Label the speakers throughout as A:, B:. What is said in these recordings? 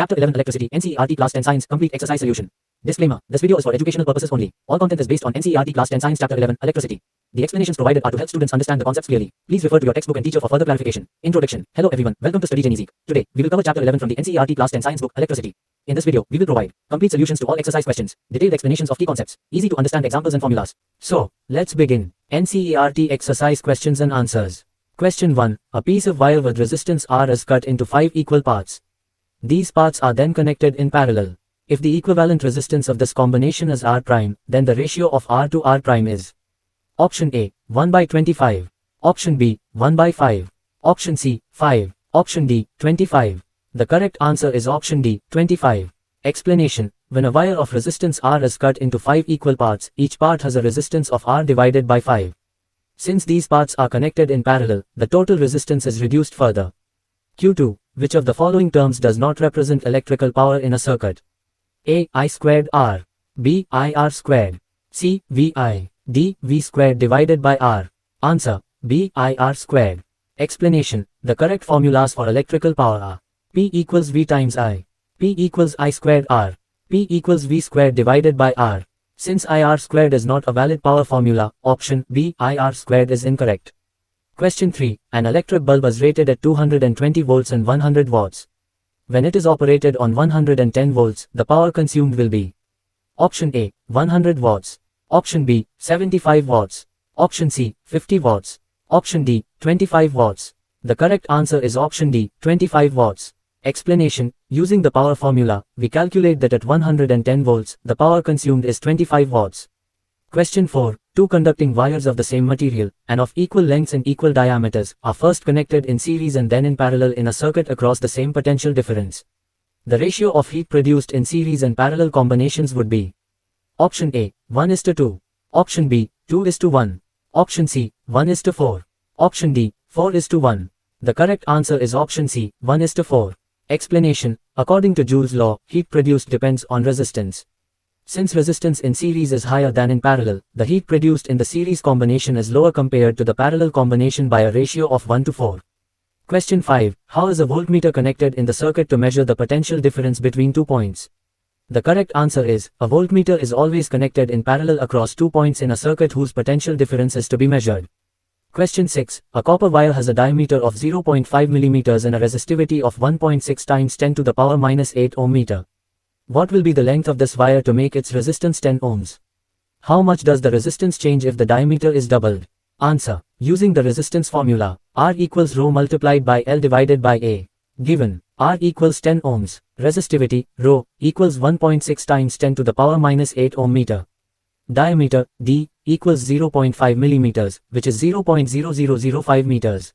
A: Chapter 11 Electricity, NCERT Class 10 Science, Complete Exercise Solution. Disclaimer. This video is for educational purposes only. All content is based on NCERT Class 10 Science Chapter 11 Electricity. The explanations provided are to help students understand the concepts clearly. Please refer to your textbook and teacher for further clarification. Introduction. Hello everyone, welcome to Study Genizi. Today, we will cover Chapter 11 from the NCERT Class 10 Science book, Electricity. In this video, we will provide complete solutions to all exercise questions, detailed explanations of key concepts, easy to understand examples and formulas. So, let's begin. NCERT exercise questions and answers. Question 1. A piece of wire with resistance R is cut into 5 equal parts. These parts are then connected in parallel. If the equivalent resistance of this combination is R prime, then the ratio of R to R prime is Option A, 1 by 25. Option B, 1 by 5. Option C, 5. Option D, 25. The correct answer is option D, 25. Explanation. When a wire of resistance R is cut into 5 equal parts, each part has a resistance of R divided by 5. Since these parts are connected in parallel, the total resistance is reduced further. Q2. Which of the following terms does not represent electrical power in a circuit? A. I squared R. B. I R squared. C. VI. D. V squared divided by R. Answer. B. I R squared. Explanation. The correct formulas for electrical power are P equals V times I. P equals I squared R. P equals V squared divided by R. Since IR squared is not a valid power formula, option B, IR squared is incorrect. Question 3. An electric bulb is rated at 220 volts and 100 watts. When it is operated on 110 volts, the power consumed will be Option A, 100 watts. Option B, 75 watts. Option C, 50 watts. Option D, 25 watts. The correct answer is option D, 25 watts. Explanation. Using the power formula, we calculate that at 110 volts, the power consumed is 25 watts. Question 4. Two conducting wires of the same material, and of equal lengths and equal diameters, are first connected in series and then in parallel in a circuit across the same potential difference. The ratio of heat produced in series and parallel combinations would be Option A, 1:2. Option B, 2:1. Option C, 1:4. Option D, 4:1. The correct answer is option C, 1:4. Explanation. According to Joule's law, heat produced depends on resistance. Since resistance in series is higher than in parallel, the heat produced in the series combination is lower compared to the parallel combination by a ratio of 1:4. Question 5. How is a voltmeter connected in the circuit to measure the potential difference between 2 points? The correct answer is, a voltmeter is always connected in parallel across 2 points in a circuit whose potential difference is to be measured. Question 6. A copper wire has a diameter of 0.5 mm and a resistivity of 1.6 times 10 to the power minus 8 ohm meter. What will be the length of this wire to make its resistance 10 ohms? How much does the resistance change if the diameter is doubled? Answer. Using the resistance formula, R equals ρ multiplied by L divided by A. Given, R equals 10 ohms, resistivity, ρ, equals 1.6 times 10 to the power minus 8 ohm meter. Diameter, D, equals 0.5 mm, which is 0.0005 meters.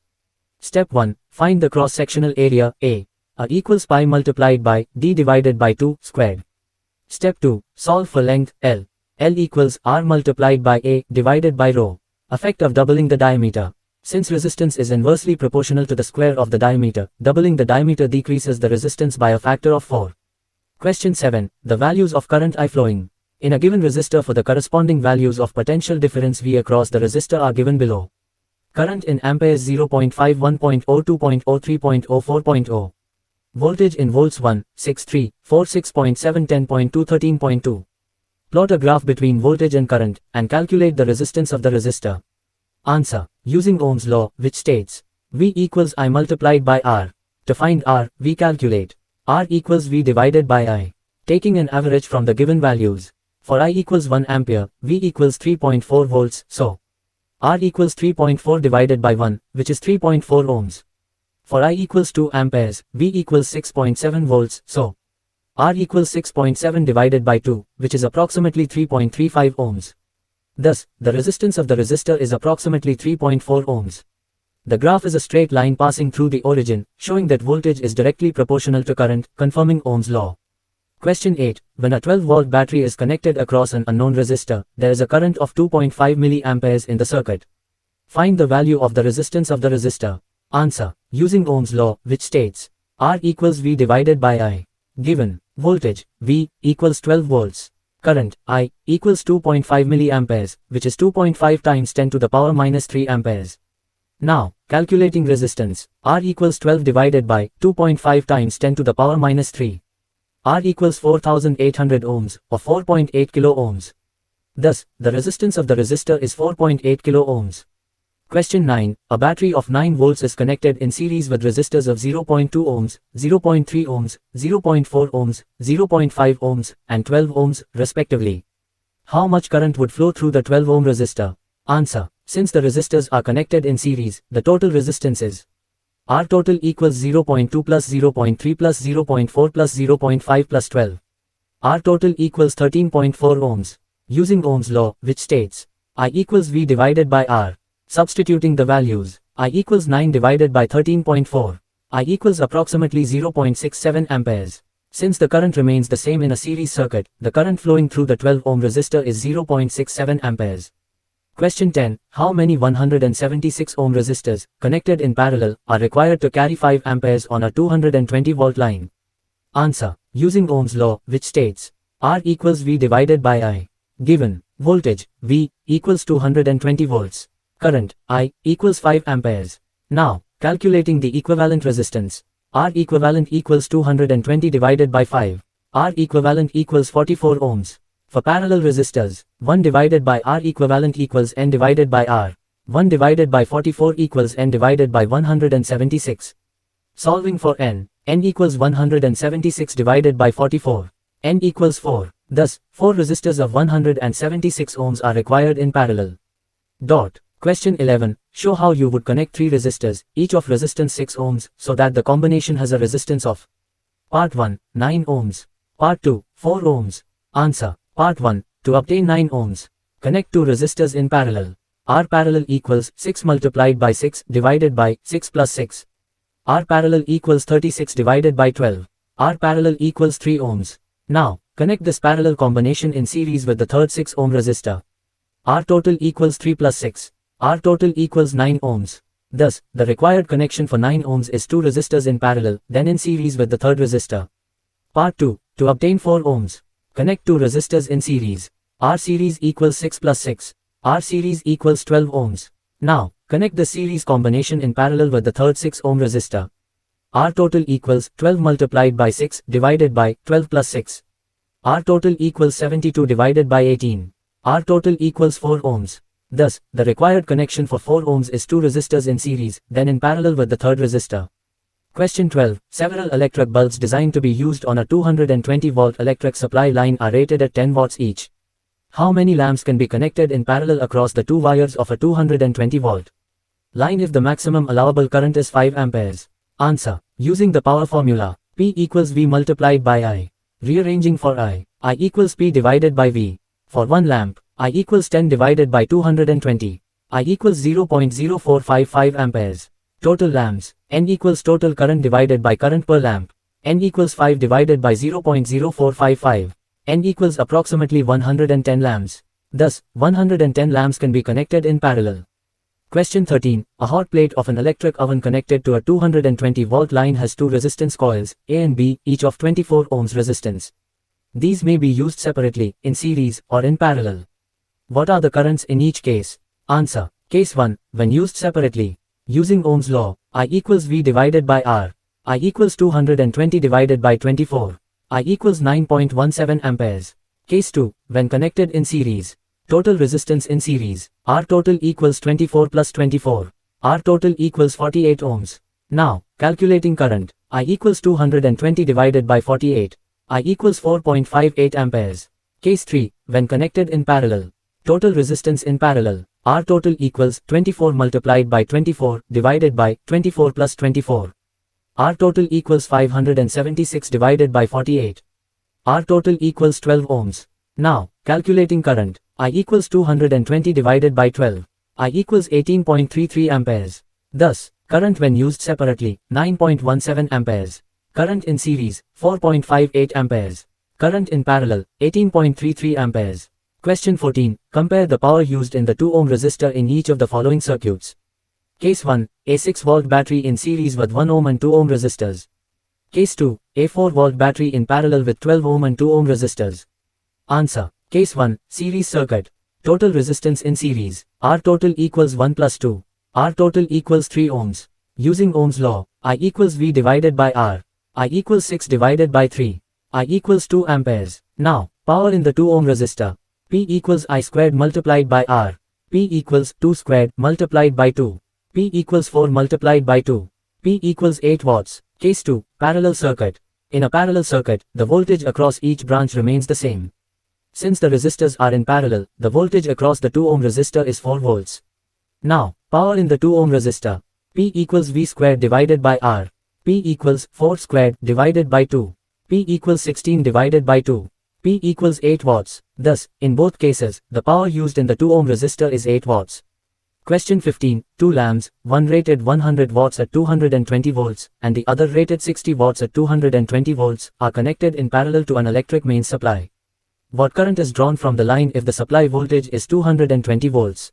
A: Step 1. Find the cross-sectional area, A. A equals pi multiplied by D divided by 2 squared. Step 2. Solve for length, L. L equals R multiplied by A divided by ρ. Effect of doubling the diameter. Since resistance is inversely proportional to the square of the diameter, doubling the diameter decreases the resistance by a factor of 4. Question 7. The values of current I flowing in a given resistor for the corresponding values of potential difference V across the resistor are given below. Current in amperes 0.5, 1.0, 2.0, 3.0, 4.0. Voltage in volts 1, 6, 3, 4, 6.7, 10.2, 13.2. Plot a graph between voltage and current, and calculate the resistance of the resistor. Answer. Using Ohm's law, which states V equals I multiplied by R. To find R, we calculate R equals V divided by I, taking an average from the given values. For I equals 1 ampere, V equals 3.4 volts, so R equals 3.4 divided by 1, which is 3.4 ohms. For I equals 2 amperes, V equals 6.7 volts, so R equals 6.7 divided by 2, which is approximately 3.35 ohms. Thus, the resistance of the resistor is approximately 3.4 ohms. The graph is a straight line passing through the origin, showing that voltage is directly proportional to current, confirming Ohm's law. Question 8. When a 12-volt battery is connected across an unknown resistor, there is a current of 2.5 mA in the circuit. Find the value of the resistance of the resistor. Answer. Using Ohm's law, which states R equals V divided by I. Given, voltage, V, equals 12 volts. Current, I, equals 2.5 mA, which is 2.5 times 10 to the power minus 3 amperes. Now, calculating resistance, R equals 12 divided by 2.5 times 10 to the power minus 3. R equals 4800 ohms or 4.8 kilo ohms. Thus, the resistance of the resistor is 4.8 kilo ohms. Question 9. A battery of 9 volts is connected in series with resistors of 0.2 ohms, 0.3 ohms, 0.4 ohms, 0.5 ohms, and 12 ohms, respectively. How much current would flow through the 12 ohm resistor? Answer. Since the resistors are connected in series, the total resistance is R total equals 0.2 plus 0.3 plus 0.4 plus 0.5 plus 12. R total equals 13.4 ohms. Using Ohm's law, which states I equals V divided by R. Substituting the values, I equals 9 divided by 13.4. I equals approximately 0.67 amperes. Since the current remains the same in a series circuit, the current flowing through the 12 ohm resistor is 0.67 amperes. Question 10. How many 176 ohm resistors, connected in parallel, are required to carry 5 amperes on a 220 volt line? Answer. Using Ohm's law, which states R equals V divided by I. Given voltage, V, equals 220 volts. Current, I, equals 5 amperes. Now, calculating the equivalent resistance. R equivalent equals 220 divided by 5. R equivalent equals 44 ohms. For parallel resistors, 1 divided by R equivalent equals N divided by R. 1 divided by 44 equals N divided by 176. Solving for N equals 176 divided by 44. N equals 4. Thus, 4 resistors of 176 ohms are required in parallel. Question 11. Show how you would connect 3 resistors, each of resistance 6 ohms, so that the combination has a resistance of Part 1, 9 ohms. Part 2, 4 ohms. Answer. Part 1. To obtain 9 ohms, connect 2 resistors in parallel. R parallel equals 6 multiplied by 6 divided by 6 plus 6. R parallel equals 36 divided by 12. R parallel equals 3 ohms. Now, connect this parallel combination in series with the third 6 ohm resistor. R total equals 3 plus 6. R total equals 9 ohms. Thus, the required connection for 9 ohms is 2 resistors in parallel, then in series with the third resistor. Part 2. To obtain 4 ohms, connect 2 resistors in series. R series equals 6 plus 6. R series equals 12 ohms. Now, connect the series combination in parallel with the third 6 ohm resistor. R total equals 12 multiplied by 6 divided by 12 plus 6. R total equals 72 divided by 18. R total equals 4 ohms. Thus, the required connection for 4 ohms is 2 resistors in series, then in parallel with the third resistor. Question 12. Several electric bulbs designed to be used on a 220 volt electric supply line are rated at 10 watts each. How many lamps can be connected in parallel across the 2 wires of a 220 volt line if the maximum allowable current is 5 amperes? Answer. Using the power formula, P equals V multiplied by I. Rearranging for I equals P divided by V. For 1 lamp, I equals 10 divided by 220. I equals 0.0455 amperes. Total lamps, N equals total current divided by current per lamp. N equals 5 divided by 0.0455. N equals approximately 110 lamps. Thus, 110 lamps can be connected in parallel. Question 13. A hot plate of an electric oven connected to a 220 volt line has 2 resistance coils, A and B, each of 24 ohms resistance. These may be used separately, in series, or in parallel. What are the currents in each case? Answer. Case 1. When used separately. Using Ohm's law, I equals V divided by R. I equals 220 divided by 24. I equals 9.17 amperes. Case 2. When connected in series. Total resistance in series. R total equals 24 plus 24. R total equals 48 ohms. Now, calculating current. I equals 220 divided by 48. I equals 4.58 amperes. Case 3. When connected in parallel. Total resistance in parallel. R total equals 24 multiplied by 24 divided by 24 plus 24. R total equals 576 divided by 48. R total equals 12 ohms. Now, calculating current. I equals 220 divided by 12. I equals 18.33 amperes. Thus, current when used separately, 9.17 amperes. Current in series, 4.58 amperes. Current in parallel, 18.33 amperes. Question 14. Compare the power used in the 2 ohm resistor in each of the following circuits. Case 1. A 6 volt battery in series with 1 ohm and 2 ohm resistors. Case 2. A 4 volt battery in parallel with 12 ohm and 2 ohm resistors. Answer. Case 1. Series circuit. Total resistance in series. R total equals 1 plus 2. R total equals 3 ohms. Using Ohm's law, I equals V divided by R. I equals 6 divided by 3. I equals 2 amperes. Now, power in the 2 ohm resistor. P equals I squared multiplied by R. P equals 2 squared multiplied by 2. P equals 4 multiplied by 2. P equals 8 watts. Case 2, parallel circuit. In a parallel circuit, the voltage across each branch remains the same. Since the resistors are in parallel, the voltage across the 2 ohm resistor is 4 volts. Now, power in the 2 ohm resistor. P equals V squared divided by R. P equals 4 squared divided by 2. P equals 16 divided by 2. P equals 8 watts. Thus, in both cases, the power used in the 2 ohm resistor is 8 watts. Question 15. Two lamps, one rated 100 watts at 220 volts, and the other rated 60 watts at 220 volts, are connected in parallel to an electric mains supply. What current is drawn from the line if the supply voltage is 220 volts?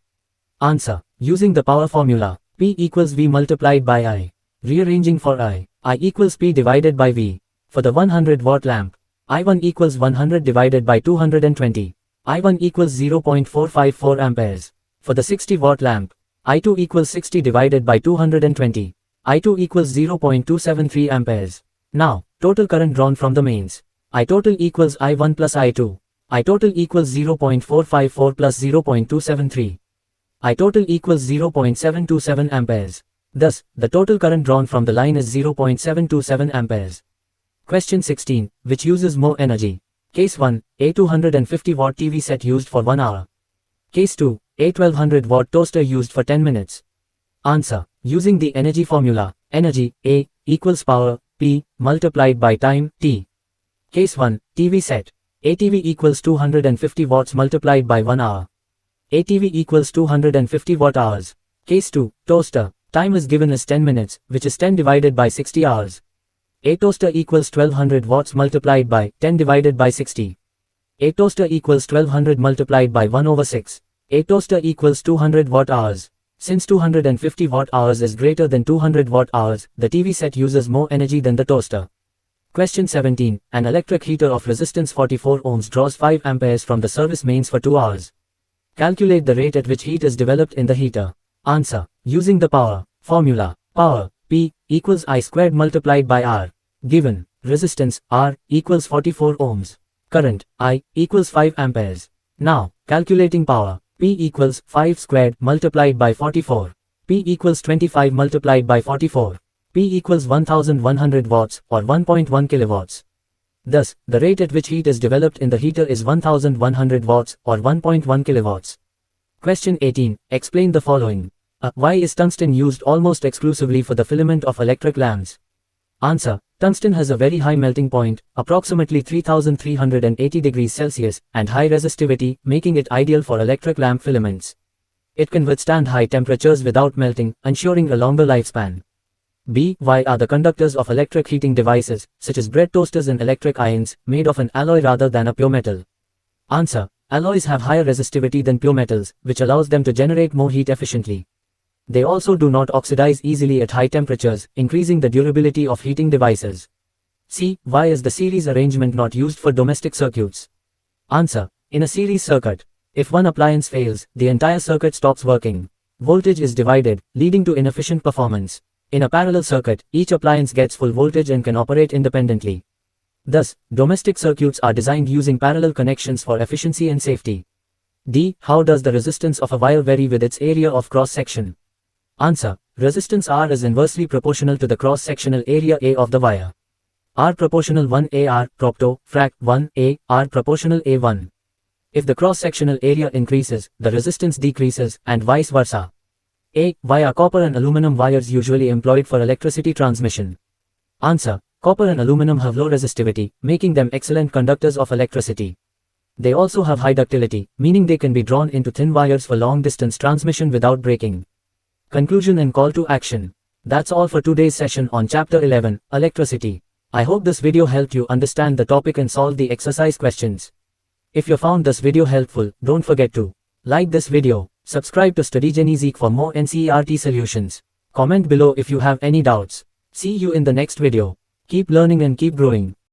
A: Answer. Using the power formula, P equals V multiplied by I. Rearranging for I equals P divided by V. For the 100 watt lamp, I1 equals 100 divided by 220. I1 equals 0.454 amperes. For the 60 watt lamp, I2 equals 60 divided by 220. I2 equals 0.273 amperes. Now, total current drawn from the mains. I total equals I1 plus I2. I total equals 0.454 plus 0.273. I total equals 0.727 amperes. Thus, the total current drawn from the line is 0.727 amperes. Question 16, which uses more energy? Case 1, a 250 watt TV set used for 1 hour. Case 2, a 1200 watt toaster used for 10 minutes. Answer. Using the energy formula, energy, A, equals power, P, multiplied by time, T. Case 1, TV set. ATV equals 250 watts multiplied by 1 hour. ATV equals 250 watt hours. Case 2, toaster. Time is given as 10 minutes, which is 10 divided by 60 hours. A toaster equals 1200 watts multiplied by 10 divided by 60. A toaster equals 1200 multiplied by 1 over 6. A toaster equals 200 watt hours. Since 250 watt hours is greater than 200 watt hours, the TV set uses more energy than the toaster. Question 17. An electric heater of resistance 44 ohms draws 5 amperes from the service mains for 2 hours. Calculate the rate at which heat is developed in the heater. Answer. Using the power formula, power, P, equals I squared multiplied by R. Given, resistance, R, equals 44 ohms. Current, I, equals 5 amperes. Now, calculating power, P equals 5 squared multiplied by 44. P equals 25 multiplied by 44. P equals 1100 watts, or 1.1 kilowatts. Thus, the rate at which heat is developed in the heater is 1100 watts, or 1.1 kilowatts. Question 18. Explain the following. Why is tungsten used almost exclusively for the filament of electric lamps? Answer. Tungsten has a very high melting point, approximately 3380 degrees Celsius, and high resistivity, making it ideal for electric lamp filaments. It can withstand high temperatures without melting, ensuring a longer lifespan. B. Why are the conductors of electric heating devices, such as bread toasters and electric irons, made of an alloy rather than a pure metal? Answer. Alloys have higher resistivity than pure metals, which allows them to generate more heat efficiently. They also do not oxidize easily at high temperatures, increasing the durability of heating devices. C. Why is the series arrangement not used for domestic circuits? Answer. In a series circuit, if one appliance fails, the entire circuit stops working. Voltage is divided, leading to inefficient performance. In a parallel circuit, each appliance gets full voltage and can operate independently. Thus, domestic circuits are designed using parallel connections for efficiency and safety. D. How does the resistance of a wire vary with its area of cross-section? Answer. Resistance R is inversely proportional to the cross-sectional area A of the wire. R proportional 1 AR, propto, frac 1 A, R proportional A1. If the cross-sectional area increases, the resistance decreases, and vice versa. A. Why are copper and aluminum wires usually employed for electricity transmission? Answer. Copper and aluminum have low resistivity, making them excellent conductors of electricity. They also have high ductility, meaning they can be drawn into thin wires for long-distance transmission without breaking. Conclusion and call to action. That's all for today's session on Chapter 11, Electricity. I hope this video helped you understand the topic and solve the exercise questions. If you found this video helpful, don't forget to like this video. Subscribe to Study Genezik for more NCERT solutions. Comment below if you have any doubts. See you in the next video. Keep learning and keep growing.